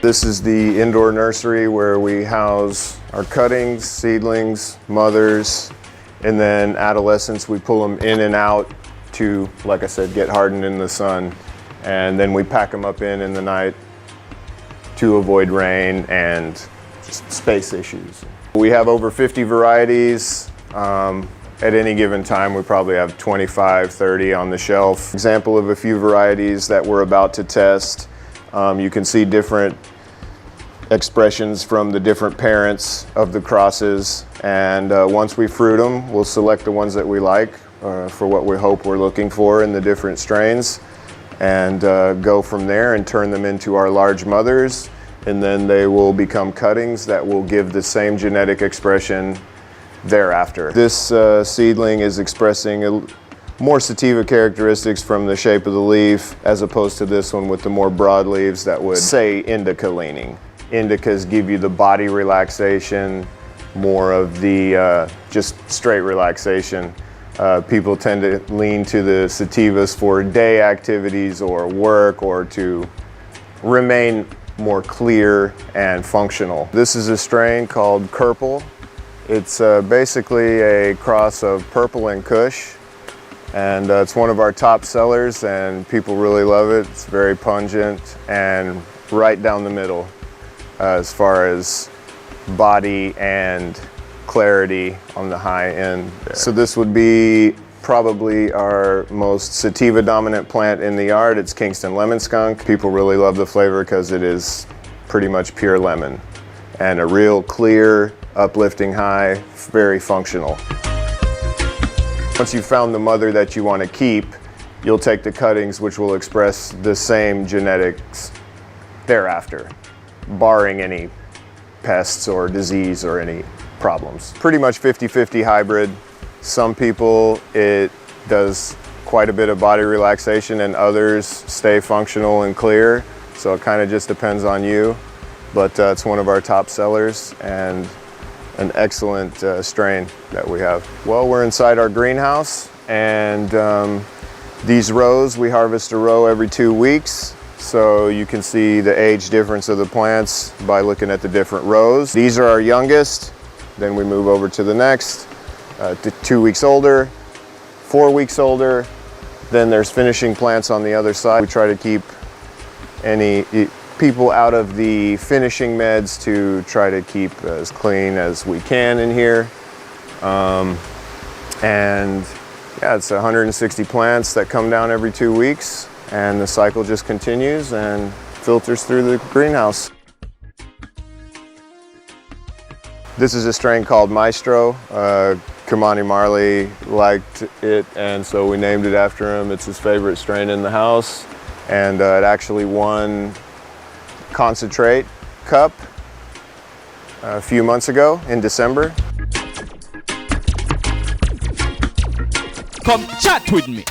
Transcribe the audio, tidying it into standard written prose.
This is the indoor nursery where we house our cuttings, seedlings, mothers, and then adolescents. We pull them in and out to, like I said, get hardened in the sun. And then we pack them up in the night to avoid rain and just space issues. We have over 50 varieties. At any given time, we probably have 25, 30 on the shelf. Example of a few varieties that we're about to test. You can see different expressions from the different parents of the crosses. And once we fruit them, we'll select the ones that we like for what we hope we're looking for in the different strains. And go from there and turn them into our large mothers. And then they will become cuttings that will give the same genetic expression thereafter. This seedling is expressing more sativa characteristics from the shape of the leaf, as opposed to this one with the more broad leaves that would say indica leaning. Indicas give you the body relaxation, more of the just straight relaxation. People tend to lean to the sativas for day activities or work, or to remain more clear and functional. This is a strain called Purple. It's basically a cross of Purple and Kush, and it's one of our top sellers and people really love it. It's very pungent and right down the middle as far as body and clarity on the high end there. So this would be probably our most sativa dominant plant in the yard. It's Kingston Lemon Skunk. People really love the flavor because it is pretty much pure lemon and a real clear, uplifting high, very functional. Once you've found the mother that you want to keep, you'll take the cuttings, which will express the same genetics thereafter, barring any pests or disease or any problems. Pretty much 50-50 hybrid. Some people, it does quite a bit of body relaxation, and others stay functional and clear. So it kind of just depends on you. But it's one of our top sellers and an excellent strain that we have. Well, we're inside our greenhouse, and these rows, we harvest a row every 2 weeks. So you can see the age difference of the plants by looking at the different rows. These are our youngest, then we move over to the next, 2 weeks older, 4 weeks older, then there's finishing plants on the other side. We try to keep any people out of the finishing meds to try to keep as clean as we can in here. And yeah, it's 160 plants that come down every 2 weeks, and the cycle just continues and filters through the greenhouse. This is a strain called Maestro. Kymani Marley liked it, and so we named it after him. It's his favorite strain in the house, and it actually won Concentrate Cup a few months ago in December. Come chat with me.